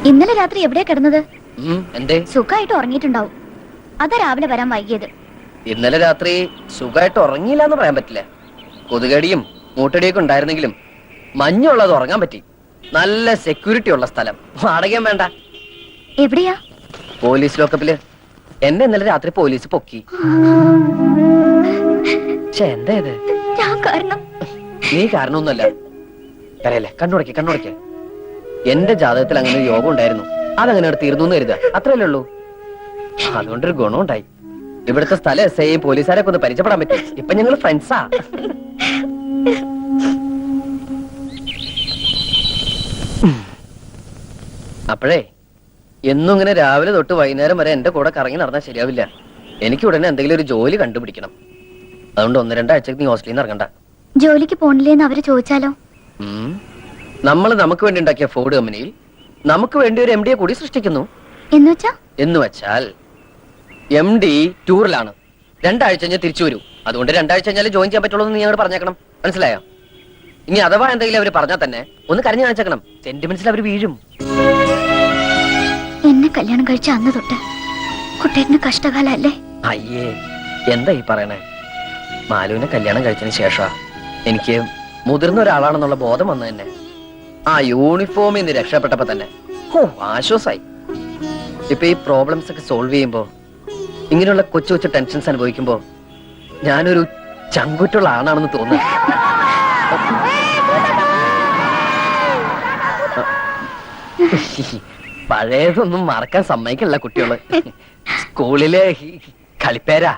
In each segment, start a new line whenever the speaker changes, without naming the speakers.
ഇന്നലെ രാത്രി എവിടെയാ കിടന്നത്?
എന്തേ?
സുഖമായിട്ട് ഉറങ്ങിയിട്ടുണ്ടാവും. അതാ രാവിലെ വരാൻ വൈകിയത്.
ഇന്നലെ രാത്രി സുഖമായിട്ട് ഉറങ്ങിയില്ല എന്ന് പറയാൻ പറ്റില്ല. കൊതുകടിയും മൂട്ടടിയൊക്കെ ഉണ്ടായിരുന്നെങ്കിലും മഞ്ഞുള്ളത് ഉറങ്ങാൻ പറ്റി. നല്ല സെക്യൂരിറ്റി ഉള്ള സ്ഥലം, വാടകയും വേണ്ട.
എവിടെയാ?
പോലീസ് ലോക്കപ്പില്. എന്നെ ഇന്നലെ രാത്രി പോലീസ് പൊക്കി. എന്താ ഇത്? നീ കാരണമൊന്നുമല്ല. കരയല്ലേ, കണ്ണുടയ്ക്ക്. എന്റെ ജാതകത്തിൽ അങ്ങനെ ഒരു യോഗം ഉണ്ടായിരുന്നു. അതങ്ങനെ തീർന്നു എന്ന് കരുതുക, അത്രയല്ലേ ഉള്ളൂ. അതുകൊണ്ടൊരു ഗുണം ഉണ്ടായി. ഇവിടുത്തെ സ്ഥലം എസ് ഐ പോലീസുകാരൊക്കെ ഒന്ന് പരിചയപ്പെടാൻ പറ്റും. ഇപ്പൊ ഞങ്ങൾ ഫ്രണ്ട്സാ. അപ്പോഴേ എന്നും ഇങ്ങനെ രാവിലെ തൊട്ട് വൈകുന്നേരം വരെ എന്റെ കൂടെ കറങ്ങി നടന്നാൽ ശരിയാവില്ല. എനിക്ക് ഉടനെ എന്തെങ്കിലും ഒരു ജോലി കണ്ടുപിടിക്കണം. അതുകൊണ്ട് 1-2 ആഴ്ചക്ക് നീ ഹോസ്റ്റലിൽ നിന്ന് ഇറങ്ങണ്ട.
ജോലിക്ക് പോണില്ലേന്ന് അവര് ചോദിച്ചാലോ?
നമ്മൾ നമുക്ക് വേണ്ടി ഉണ്ടാക്കിയ ഫോർഡ് കമ്പനിയിൽ നമുക്ക് വേണ്ടി ഒരു MD കൂടി സൃഷ്ടിക്കുന്നു. എന്ന് വെച്ചാൽ MD ടൂറിലാണ്. 2 ആഴ്ച കഴിഞ്ഞാൽ തിരിച്ചു വരൂ. അതുകൊണ്ട് 2 ആഴ്ച കഴിഞ്ഞാൽ ജോയിൻ ചെയ്യാൻ പറ്റുള്ളൂ എന്ന് നീ അങ്ങോട്ട് പറഞ്ഞേക്കണം. മനസ്സിലായോ? ഇനി അഥവാ എന്തെങ്കിലും അവര് പറഞ്ഞാൽ തന്നെ ഒന്ന് കരഞ്ഞു കാണിച്ചേക്കണം. സെന്റിമെന്റ്സിൽ അവർ വീഴും.
എന്നെ കല്യാണം കഴിച്ച അന്ന് തൊട്ട് കുട്ടേട്ടന് കഷ്ടകാലല്ലേ?
അയ്യേ, എന്താ ഈ പറയണേ? മാലുവിനെ കല്യാണം കഴിച്ചതിന് ശേഷം എനിക്ക് മുതിർന്ന ഒരാളാണെന്നുള്ള ബോധം വന്നു തന്നെ. ആ യൂണിഫോമിൽ നിന്ന് രക്ഷപ്പെട്ടപ്പോ തന്നെ ആശ്വാസായി. ഇപ്പൊ ഈ പ്രോബ്ലംസ് ഒക്കെ സോൾവ് ചെയ്യുമ്പോ, ഇങ്ങനെയുള്ള കൊച്ചു കൊച്ചു ടെൻഷൻസ് അനുഭവിക്കുമ്പോ ഞാനൊരു ചങ്കുറ്റുള്ള ആണാണെന്ന് തോന്നുന്നു. പഴയതൊന്നും മറക്കാൻ സമ്മതിക്കില്ല കുട്ടികള്. സ്കൂളിലെ കളിപ്പേരാ.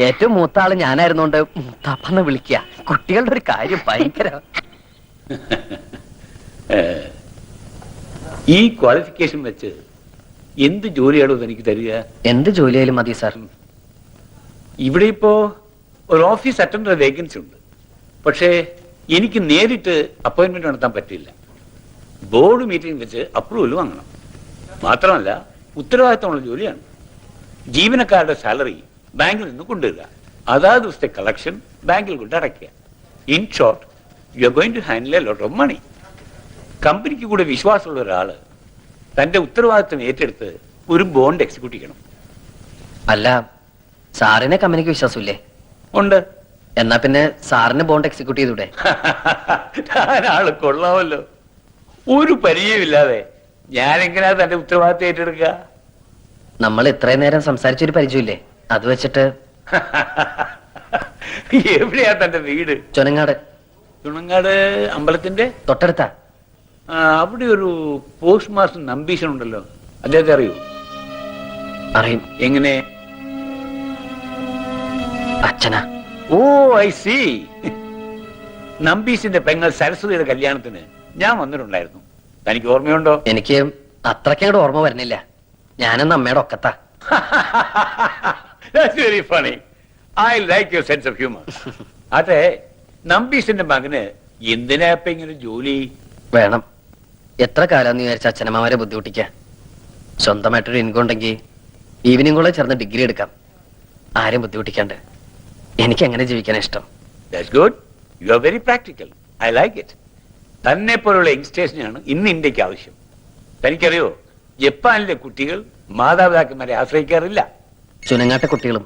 ഏറ്റവും മൂത്ത ആള് ഞാനായിരുന്നോണ്ട് മുത്താപ്പന്ന് വിളിക്കുക. കുട്ടികളുടെ ഒരു കാര്യം ഭയങ്കര.
ഈ ക്വാളിഫിക്കേഷൻ വെച്ച് എന്ത് ജോലിയാണോ എനിക്ക് തരിക?
എന്ത് ജോലിയായാലും മതി സാർ.
ഇവിടെ ഇപ്പോ ഒരു ഓഫീസ് അറ്റൻഡർ വേക്കൻസി ഉണ്ട്. പക്ഷേ എനിക്ക് നേരിട്ട് അപ്പോയിന്റ്മെന്റ് നടത്താൻ പറ്റില്ല. ബോർഡ് മീറ്റിംഗ് വെച്ച് അപ്രൂവൽ വാങ്ങണം. മാത്രമല്ല ഉത്തരവാദിത്തമുള്ള ജോലിയാണ്. ജീവനക്കാരുടെ സാലറി ബാങ്കിൽ നിന്ന് കൊണ്ടുവരിക, അതാത് ദിവസത്തെ കളക്ഷൻ ബാങ്കിൽ കൊണ്ട് അടയ്ക്കുക. In short, you are going to handle a lot of money. കമ്പനിക്ക് കൂടെ വിശ്വാസമുള്ള ഒരാള് തന്റെ ഉത്തരവാദിത്തം ഏറ്റെടുത്ത് ഒരു ബോണ്ട് എക്സിക്യൂട്ട് ചെയ്യണം.
അല്ല, സാറിനെ കമ്പനിക്ക് വിശ്വാസമില്ലേ?
ഉണ്ട്.
എന്നാ പിന്നെ സാറിന് ബോണ്ട് എക്സിക്യൂട്ട് ചെയ്തൂടെ?
ആള് കൊള്ളാമല്ലോ. ഒരു പരിചയമില്ലാതെ ഞാനെങ്ങനെയാ തന്റെ ഉത്തരവാദിത്തം ഏറ്റെടുക്കുക?
നമ്മൾ ഇത്രയും നേരം സംസാരിച്ചൊരു പരിചയമില്ലേ? അത് വെച്ചിട്ട്.
എവിടെയാ തന്റെ വീട്?
ചുനങ്ങാട്.
ചുണങ്ങാട് അമ്പലത്തിന്റെ
തൊട്ടടുത്താ.
അവിടെ ഒരു പോസ്റ്റ് മാസ്റ്റർ നമ്പീശൻ ഉണ്ടല്ലോ, അദ്ദേഹത്തെ അറിയൂ?
അറിയും.
എങ്ങനെ?
അച്ഛനാ.
ഓ, ഐ സി. നമ്പീശിന്റെ പെങ്ങൾ സരസ്വതിയുടെ കല്യാണത്തിന് ഞാൻ വന്നിട്ടുണ്ടായിരുന്നു. തനിക്ക് ഓർമ്മയുണ്ടോ?
എനിക്ക് അത്രക്കങ്ങോട്ട് ഓർമ്മ വരുന്നില്ല. ഞാനെന്ന് അമ്മയുടെ ഒക്കത്താ.
That's very funny. I like your sense of humor. അതെ, നമ്പീശിന്റെ മകന് എന്തിനാ ഇപ്പൊ ഇങ്ങനെ ജോലി
വേണം? എത്ര കാലം വിചാരിച്ച അച്ഛനമ്മമാരെ ബുദ്ധിമുട്ടിക്ക. സ്വന്തമായിട്ടൊരു ഇൻകം ഉണ്ടെങ്കിൽ ഈവനിങ് കൂടെ ചേർന്ന് ഡിഗ്രി എടുക്കാം, ആരും ബുദ്ധിമുട്ടിക്കാണ്ട്. എനിക്ക് എങ്ങനെ ജീവിക്കാൻ ഇഷ്ടം.
That's good. You are very practical. I like it. തന്നെ പോലുള്ള യങ്സ്റ്റേഴ്സിനാണ് ഇന്ന് ഇന്ത്യക്ക് ആവശ്യം. തനിക്കറിയോ, ജപ്പാനിലെ കുട്ടികൾ മാതാപിതാക്കന്മാരെ ആശ്രയിക്കാറില്ല.
ചുനങ്ങാട്ടെ കുട്ടികളും.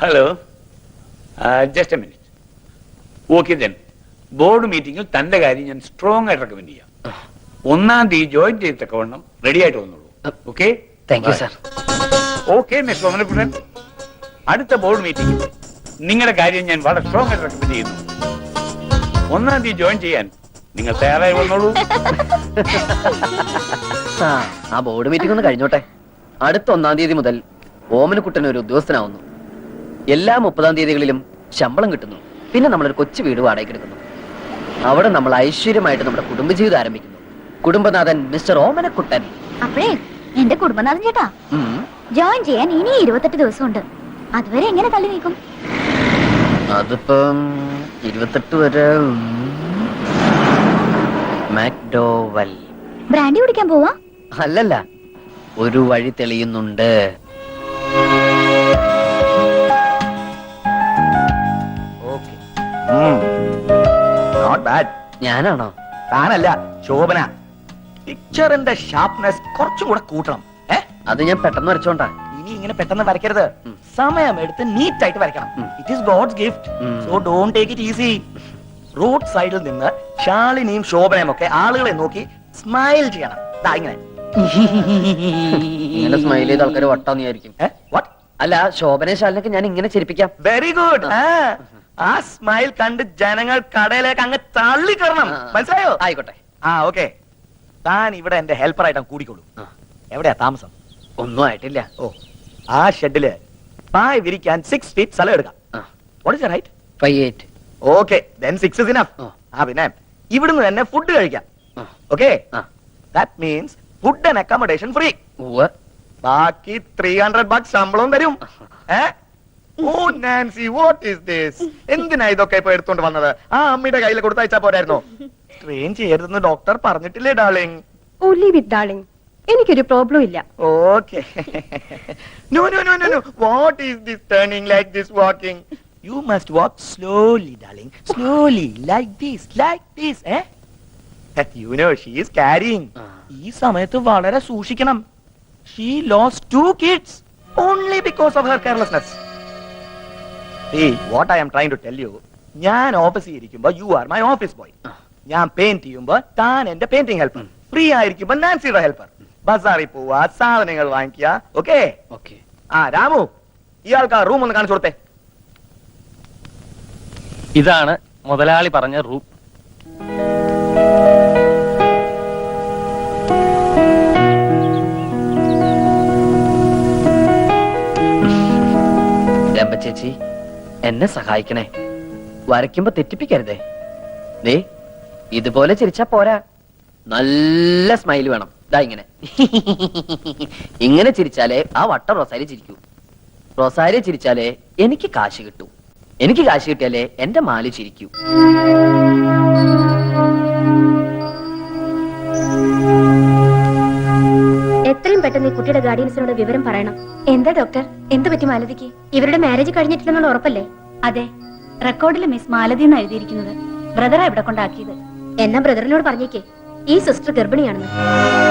Hello, just A minute. Okay then, board മീറ്റിംഗിൽ തന്റെ കാര്യം ഞാൻ സ്ട്രോങ് ആയിട്ട് റെക്കമെൻഡ് ചെയ്യാം. 1-ാം തീയതി ജോയിൻ ചെയ്തക്കവണ്ണം റെഡി ആയിട്ട് വന്നോളൂ. Okay?
Thank you sir.
Okay mister Omanakuttan, അടുത്ത ബോർഡ് മീറ്റിംഗിൽ നിങ്ങളുടെ കാര്യം ഞാൻ വളരെ സ്ട്രോങ് ആയിട്ട് റെക്കമെൻഡ് ചെയ്യുന്നു. 1-ാം തീയതി ജോയിൻ ചെയ്യാൻ നിങ്ങൾ തയ്യാറായി വന്നോളൂ.
ആ ബോർഡ് മീറ്റിംഗ് ഒന്ന് കഴിഞ്ഞോട്ടെ. അടുത്ത 1-ാം തീയതി മുതൽ ഓമനക്കുട്ടൻ ഒരു ഉദ്യോഗസ്ഥനാവുന്നു. എല്ലാ 30-ാം തീയതികളിലും ശമ്പളം കിട്ടുന്നു. പിന്നെ നമ്മളൊരു കൊച്ചു വീട് വാടകയ്ക്ക് എടുക്കുന്നു. അവിടെ നമ്മൾ ഐശ്വര്യമായിട്ട് നമ്മുടെ കുടുംബജീവിതം ആരംഭിക്കുന്നു. കുടുംബനാഥൻ മിസ്റ്റർ ഓമനക്കുട്ടൻ.
അപ്പോഴേ എന്റെ കുടുംബനാഥൻ ചേട്ടാ, ജോയിൻ ചെയ്യാൻ ഇനി 28 ദിവസമുണ്ട്. അതുവരെ എങ്ങനെ തള്ളി നീക്കും?
അതിപ്പം 28 വരെ. മാക്ഡോവൽ
ബ്രാൻഡി കുടിക്കാൻ പോവാ?
അല്ലല്ല, ഒരു വഴി തെളിയുന്നുണ്ട്.
Not bad.
ഞാനാണോ?
താനല്ല, ശോഭന. പിക്ചറിന്റെ ഷാർപ്നെസ് കുറച്ചും കൂടെ കൂട്ടണം.
അത് ഞാൻ പെട്ടെന്ന് വരച്ചോണ്ടാ.
ഇനി ഇങ്ങനെ പെട്ടെന്ന് വരയ്ക്കരുത്. സമയം എടുത്ത് നീറ്റ് ആയിട്ട് വരയ്ക്കണം. It is God's gift. So don't take it easy. Road സൈഡിൽ നിന്ന് ശാലിനിയും ശോഭനയും ഒക്കെ ആളുകളെ നോക്കി സ്മൈൽ ചെയ്യണം. ദാ ഇങ്ങനെ.
ഇങ്ങനെ സ്മൈൽ ചെയ്ത ആൾക്കാർ വട്ടാന്ന് വിചാരിക്കും.
What?
അല്ല, ശോഭനയെ ശാലിനൊക്കെ ഞാൻ ഇങ്ങനെ ചിരിപ്പിക്കാം.
Very good. ആ സ്മൈൽ കണ്ട് ജനങ്ങൾ കടയിലേക്ക് അങ്ങ് തള്ളിക്കറണം. മനസ്സിലായോ?
ആയിക്കോട്ടെ.
ഓക്കെ. താൻ ഇവിടെ എന്റെ ഹെൽപ്പറായിട്ട് കൂടിക്കോളൂ. എവിടെയാ താമസം?
ഒന്നും ആയിട്ടില്ല.
ഓ, ആ ഷെഡില് പായ് വിരിക്കാൻ 6 feet സ്ഥലം എടുക്കാം. What is your height?
5'8".
Okay, then 6 is enough. പിന്നെ ഇവിടുന്ന് തന്നെ ഫുഡ് കഴിക്കാം. Okay, that means food and accommodation free. ബാക്കി $300 ശമ്പളവും തരും. Oh Nancy, what is this? എന്തിനാ ഇതൊക്കെ ഇപ്പൊ എടുത്തോണ്ട് വന്നത്? ആ അമ്മയുടെ കയ്യിൽ കൊടുത്തയച്ചാ പോരായിരുന്നോ? ട്രെയിൻ ചെയ്യരുതെന്ന് ഡോക്ടർ പറഞ്ഞിട്ടില്ലേ darling?
Oh leave it darling, എനിക്കൊരു പ്രോബ്ലം ഇല്ല.
Okay. No no no no no. What is this turning like this walking? You must walk slowly, darling. Slowly, like this, like this. You know, she is carrying. ഈ സമയത്ത് വളരെ സൂക്ഷിക്കണം. She lost 2 kids only because of her carelessness. See, what I am trying to tell you. ഞാൻ ഓഫീസിൽ ഇരിക്കുമ്പോ you are my office boy. ഞാൻ paint ചെയ്യുമ്പോ താൻ എന്റെ പെയിന്റിംഗ് ഹെൽപ്പർ. ഫ്രീ ആയിരിക്കുമ്പോ നാൻസിയുടെ ഹെൽപ്പർ. ബസാറിൽ പോവാ, സാധനങ്ങൾ വാങ്ങിക്കുക. ഓക്കെ? രാമു, ഇയാൾക്ക് ആ റൂം ഒന്ന് കാണിച്ചു കൊടുത്തേ.
ഇതാണ് മുതലാളി പറഞ്ഞ റൂം.
രമ്പ ചേച്ചി, എന്നെ സഹായിക്കണേ. വരയ്ക്കുമ്പോ തെറ്റിപ്പിക്കരുതേ. ദേ, ഇതുപോലെ ചിരിച്ചാ പോരാ, നല്ല സ്മൈൽ വേണം. ദാ ഇങ്ങനെ. ഇങ്ങനെ ചിരിച്ചാലേ ആ വട്ടം റൊസാരി ചിരിക്കൂ. റൊസാരി ചിരിച്ചാലേ എനിക്ക് കാശ് കിട്ടൂ. എനിക്ക് കാശ് കിട്ടിയാലേ എന്റെ മാലി ചിരിക്കൂ.
എത്രയും പെട്ടെന്ന് ഈ കുട്ടിയുടെ ഗാർഡിയൻസിനോട് വിവരം പറയണം.
എന്താ ഡോക്ടർ, എന്ത് പറ്റി മാലതിക്ക്?
ഇവരുടെ മാരേജ് കഴിഞ്ഞിട്ടില്ലെന്നുള്ള ഉറപ്പല്ലേ?
അതെ, റെക്കോർഡിൽ മിസ് മാലതി എന്ന് എഴുതിയിരിക്കുന്നത്. ബ്രദറാ ഇവിടെ കൊണ്ടാക്കിയത്.
എന്നാ ബ്രദറിനോട് പറഞ്ഞേക്കേ ഈ സിസ്റ്റർ ഗർഭിണിയാണെന്ന്.